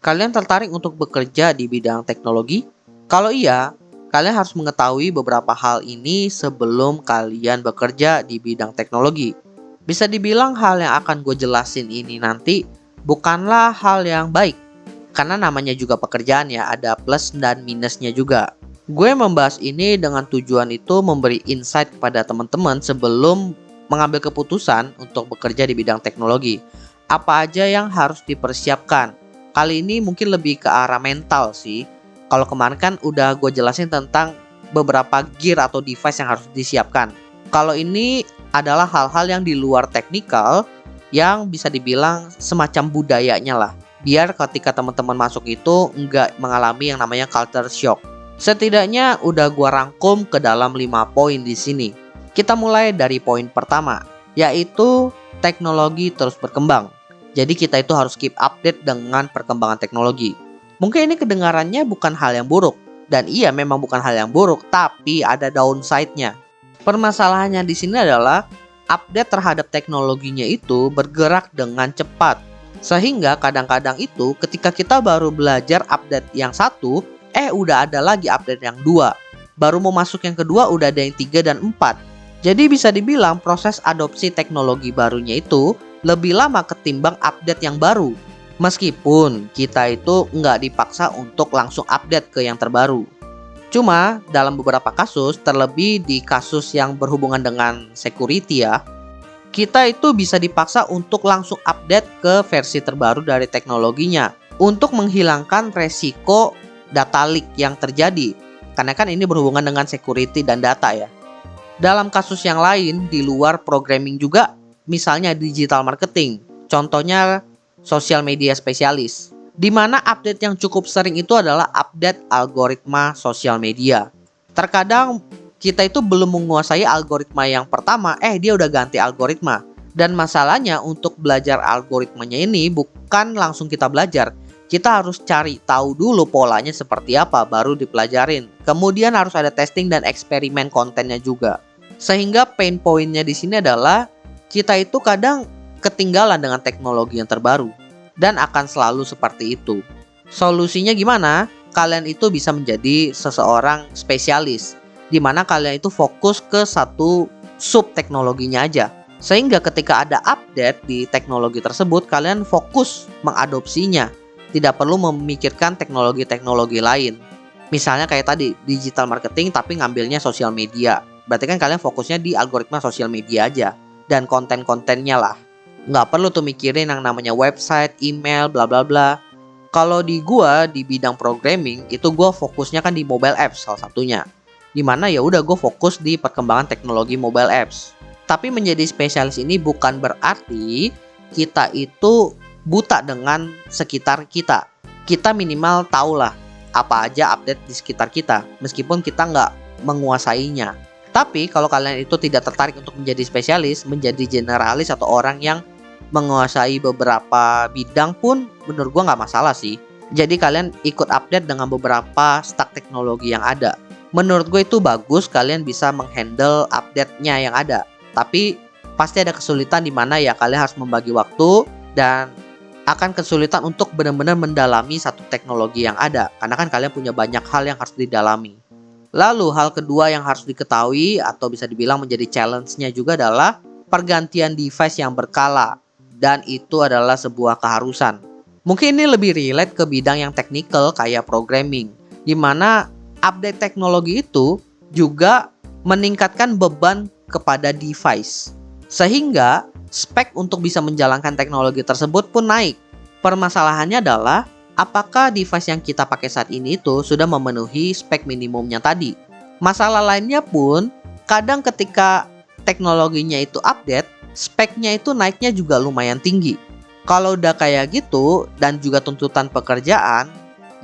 Kalian tertarik untuk bekerja di bidang teknologi? Kalau iya, kalian harus mengetahui beberapa hal ini sebelum kalian bekerja di bidang teknologi. Bisa dibilang hal yang akan gue jelasin ini nanti bukanlah hal yang baik. Karena namanya juga pekerjaan ya, ada plus dan minusnya juga. Gue membahas ini dengan tujuan itu memberi insight kepada teman-teman sebelum mengambil keputusan untuk bekerja di bidang teknologi. Apa aja yang harus dipersiapkan? Kali ini mungkin lebih ke arah mental sih. Kalau kemarin kan udah gue jelasin tentang beberapa gear atau device yang harus disiapkan. Kalau ini adalah hal-hal yang di luar teknikal yang bisa dibilang semacam budayanya lah. Biar ketika teman-teman masuk itu nggak mengalami yang namanya culture shock. Setidaknya udah gue rangkum ke dalam 5 poin di sini. Kita mulai dari poin pertama, yaitu teknologi terus berkembang. Jadi kita itu harus keep update dengan perkembangan teknologi. Mungkin ini kedengarannya bukan hal yang buruk. Dan iya memang bukan hal yang buruk, tapi ada downside-nya. Permasalahannya di sini adalah update terhadap teknologinya itu bergerak dengan cepat. Sehingga kadang-kadang itu ketika kita baru belajar update yang satu, udah ada lagi update yang dua. Baru mau masuk yang kedua udah ada yang 3 dan 4. Jadi bisa dibilang proses adopsi teknologi barunya itu lebih lama ketimbang update yang baru. Meskipun kita itu nggak dipaksa untuk langsung update ke yang terbaru. Cuma dalam beberapa kasus, terlebih di kasus yang berhubungan dengan security ya, kita itu bisa dipaksa untuk langsung update ke versi terbaru dari teknologinya untuk menghilangkan resiko data leak yang terjadi. Karena kan ini berhubungan dengan security dan data ya. Dalam kasus yang lain di luar programming juga, misalnya digital marketing, contohnya sosial media spesialis, di mana update yang cukup sering itu adalah update algoritma sosial media. Terkadang kita itu belum menguasai algoritma yang pertama, dia udah ganti algoritma. Dan masalahnya untuk belajar algoritmanya ini bukan langsung kita belajar. Kita harus cari tahu dulu polanya seperti apa baru dipelajarin. Kemudian harus ada testing dan eksperimen kontennya juga. Sehingga pain point-nya di sini adalah kita itu kadang ketinggalan dengan teknologi yang terbaru dan akan selalu seperti itu. Solusinya gimana? Kalian itu bisa menjadi seseorang spesialis di mana kalian itu fokus ke satu sub teknologinya aja. Sehingga ketika ada update di teknologi tersebut, kalian fokus mengadopsinya. Tidak perlu memikirkan teknologi-teknologi lain. Misalnya kayak tadi, digital marketing tapi ngambilnya sosial media. Berarti kan kalian fokusnya di algoritma sosial media aja. Dan konten-kontennya lah. Nggak perlu tuh mikirin yang namanya website, email, bla bla bla. Kalau di gua, di bidang programming, itu gua fokusnya kan di mobile apps salah satunya. Dimana ya udah gue fokus di perkembangan teknologi mobile apps. Tapi menjadi spesialis ini bukan berarti kita itu buta dengan sekitar kita. Kita minimal tahulah apa aja update di sekitar kita, meskipun kita nggak menguasainya. Tapi kalau kalian itu tidak tertarik untuk menjadi spesialis, menjadi generalis atau orang yang menguasai beberapa bidang pun menurut gue nggak masalah sih. Jadi kalian ikut update dengan beberapa stack teknologi yang ada. Menurut gue itu bagus kalian bisa menghandle update-nya yang ada. Tapi pasti ada kesulitan di mana ya kalian harus membagi waktu dan akan kesulitan untuk benar-benar mendalami satu teknologi yang ada. Karena kan kalian punya banyak hal yang harus didalami. Lalu hal kedua yang harus diketahui atau bisa dibilang menjadi challenge-nya juga adalah pergantian device yang berkala. Dan itu adalah sebuah keharusan. Mungkin ini lebih relate ke bidang yang teknikal kayak programming. Di mana update teknologi itu juga meningkatkan beban kepada device. Sehingga spek untuk bisa menjalankan teknologi tersebut pun naik. Permasalahannya adalah apakah device yang kita pakai saat ini itu sudah memenuhi spek minimumnya tadi. Masalah lainnya pun kadang ketika teknologinya itu update, speknya itu naiknya juga lumayan tinggi. Kalau udah kayak gitu dan juga tuntutan pekerjaan,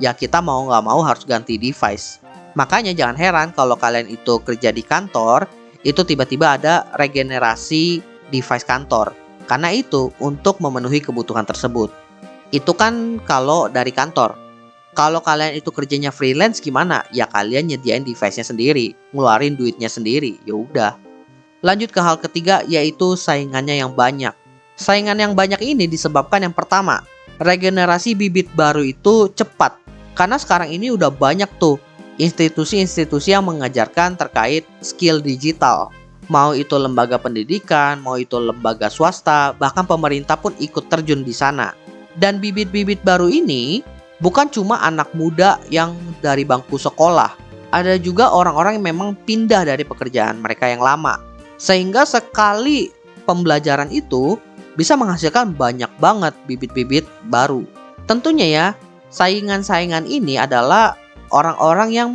ya kita mau nggak mau harus ganti device. Makanya jangan heran kalau kalian itu kerja di kantor, itu tiba-tiba ada regenerasi device kantor. Karena itu untuk memenuhi kebutuhan tersebut. Itu kan kalau dari kantor. Kalau kalian itu kerjanya freelance gimana? Ya kalian nyediain device-nya sendiri, ngeluarin duitnya sendiri. Ya udah. Lanjut ke hal ketiga yaitu saingannya yang banyak. Saingan yang banyak ini disebabkan yang pertama, regenerasi bibit baru itu cepat. Karena sekarang ini udah banyak tuh institusi-institusi yang mengajarkan terkait skill digital. Mau itu lembaga pendidikan, mau itu lembaga swasta, bahkan pemerintah pun ikut terjun di sana. Dan bibit-bibit baru ini bukan cuma anak muda yang dari bangku sekolah. Ada juga orang-orang yang memang pindah dari pekerjaan mereka yang lama. Sehingga sekali pembelajaran itu bisa menghasilkan banyak banget bibit-bibit baru. Tentunya ya, saingan-saingan ini adalah orang-orang yang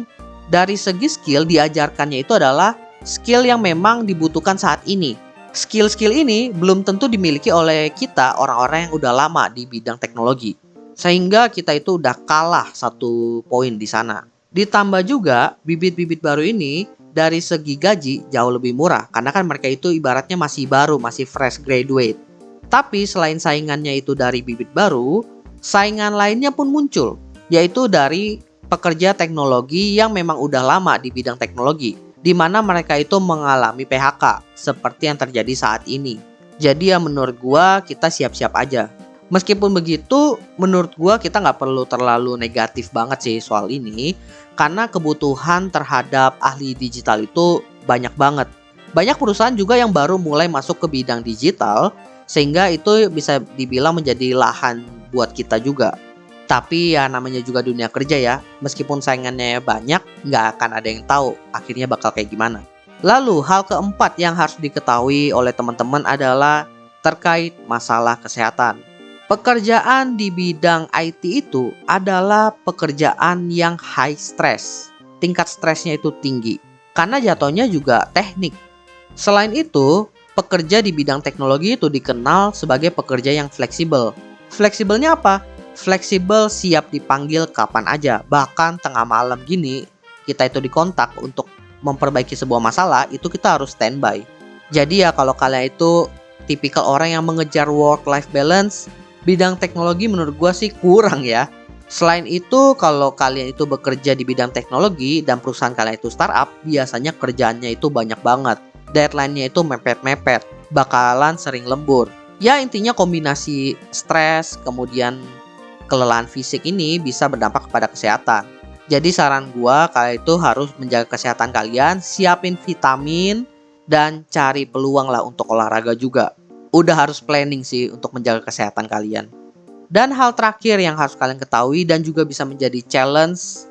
dari segi skill diajarkannya itu adalah skill yang memang dibutuhkan saat ini. Skill-skill ini belum tentu dimiliki oleh kita orang-orang yang udah lama di bidang teknologi. Sehingga kita itu udah kalah 1 poin di sana. Ditambah juga bibit-bibit baru ini dari segi gaji jauh lebih murah. Karena kan mereka itu ibaratnya masih baru, masih fresh graduate. Tapi selain saingannya itu dari bibit baru, saingan lainnya pun muncul. Yaitu dari pekerja teknologi yang memang udah lama di bidang teknologi, di mana mereka itu mengalami PHK seperti yang terjadi saat ini. Jadi ya menurut gua kita siap-siap aja. Meskipun begitu, menurut gua kita nggak perlu terlalu negatif banget sih soal ini, karena kebutuhan terhadap ahli digital itu banyak banget. Banyak perusahaan juga yang baru mulai masuk ke bidang digital, sehingga itu bisa dibilang menjadi lahan buat kita juga. Tapi ya namanya juga dunia kerja ya, meskipun saingannya banyak, nggak akan ada yang tahu akhirnya bakal kayak gimana. Lalu hal keempat yang harus diketahui oleh teman-teman adalah terkait masalah kesehatan. Pekerjaan di bidang IT itu adalah pekerjaan yang high stress. Tingkat stresnya itu tinggi, karena jatuhnya juga teknik. Selain itu, pekerja di bidang teknologi itu dikenal sebagai pekerja yang fleksibel. Fleksibelnya apa? Fleksibel siap dipanggil kapan aja, bahkan tengah malam gini kita itu dikontak untuk memperbaiki sebuah masalah, itu kita harus standby. Jadi ya kalau kalian itu tipikal orang yang mengejar work-life balance, bidang teknologi menurut gua sih kurang ya. Selain itu kalau kalian itu bekerja di bidang teknologi dan perusahaan kalian itu startup, biasanya kerjaannya itu banyak banget, deadline-nya itu mepet-mepet, bakalan sering lembur. Ya intinya kombinasi stres kemudian kelelahan fisik ini bisa berdampak kepada kesehatan. Jadi saran gua, kalian itu harus menjaga kesehatan kalian, siapin vitamin dan cari peluang lah untuk olahraga juga. Udah harus planning sih untuk menjaga kesehatan kalian. Dan hal terakhir yang harus kalian ketahui dan juga bisa menjadi challenge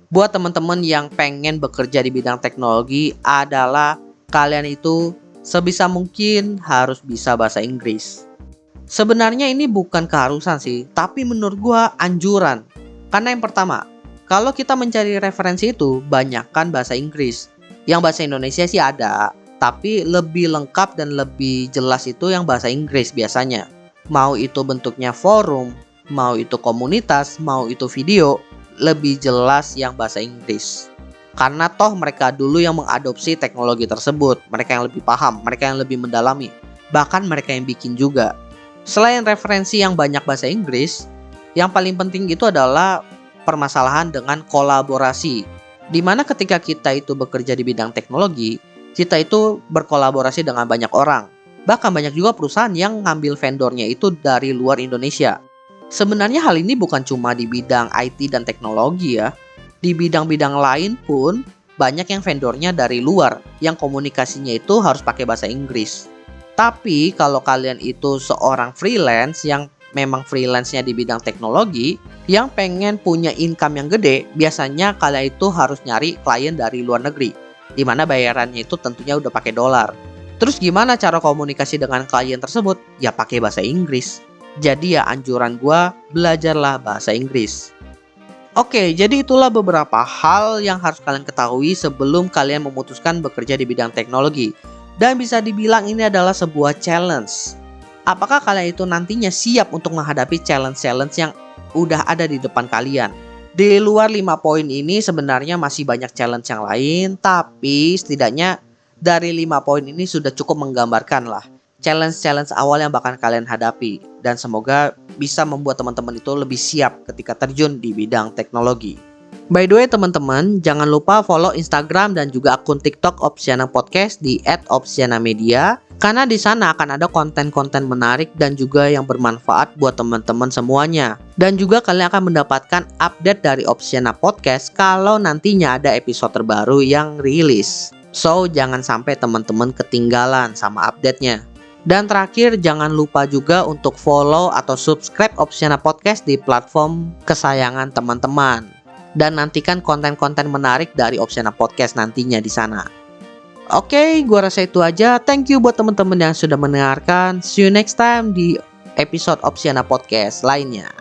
buat teman-teman yang pengen bekerja di bidang teknologi adalah kalian itu sebisa mungkin harus bisa bahasa Inggris. Sebenarnya ini bukan keharusan sih, tapi menurut gua anjuran. Karena yang pertama, kalau kita mencari referensi itu banyakkan bahasa Inggris. Yang bahasa Indonesia sih ada, tapi lebih lengkap dan lebih jelas itu yang bahasa Inggris biasanya. Mau itu bentuknya forum, mau itu komunitas, mau itu video, lebih jelas yang bahasa Inggris. Karena toh mereka dulu yang mengadopsi teknologi tersebut, mereka yang lebih paham, mereka yang lebih mendalami, bahkan mereka yang bikin juga. Selain referensi yang banyak bahasa Inggris, yang paling penting itu adalah permasalahan dengan kolaborasi. Dimana ketika kita itu bekerja di bidang teknologi, kita itu berkolaborasi dengan banyak orang. Bahkan banyak juga perusahaan yang ngambil vendornya itu dari luar Indonesia. Sebenarnya hal ini bukan cuma di bidang IT dan teknologi ya. Di bidang-bidang lain pun banyak yang vendornya dari luar, yang komunikasinya itu harus pakai bahasa Inggris. Tapi kalau kalian itu seorang freelance yang memang freelance-nya di bidang teknologi, yang pengen punya income yang gede, biasanya kalian itu harus nyari klien dari luar negeri, di mana bayarannya itu tentunya udah pakai dolar. Terus gimana cara komunikasi dengan klien tersebut? Ya pakai bahasa Inggris. Jadi ya anjuran gua, belajarlah bahasa Inggris. Oke, jadi itulah beberapa hal yang harus kalian ketahui sebelum kalian memutuskan bekerja di bidang teknologi. Dan bisa dibilang ini adalah sebuah challenge. Apakah kalian itu nantinya siap untuk menghadapi challenge-challenge yang udah ada di depan kalian? Di luar 5 poin ini sebenarnya masih banyak challenge yang lain, tapi setidaknya dari 5 poin ini sudah cukup menggambarkan lah challenge-challenge awal yang bakal kalian hadapi. Dan semoga bisa membuat teman-teman itu lebih siap ketika terjun di bidang teknologi. By the way teman-teman, jangan lupa follow Instagram dan juga akun TikTok Opsiana Podcast di @opsianamedia karena di sana akan ada konten-konten menarik dan juga yang bermanfaat buat teman-teman semuanya. Dan juga kalian akan mendapatkan update dari Opsiana Podcast kalau nantinya ada episode terbaru yang rilis. So, jangan sampai teman-teman ketinggalan sama update-nya. Dan terakhir, jangan lupa juga untuk follow atau subscribe Opsiana Podcast di platform kesayangan teman-teman. Dan nantikan konten-konten menarik dari Opsiana Podcast nantinya di sana. Oke, gua rasa itu aja. Thank you buat teman-teman yang sudah mendengarkan. See you next time di episode Opsiana Podcast lainnya.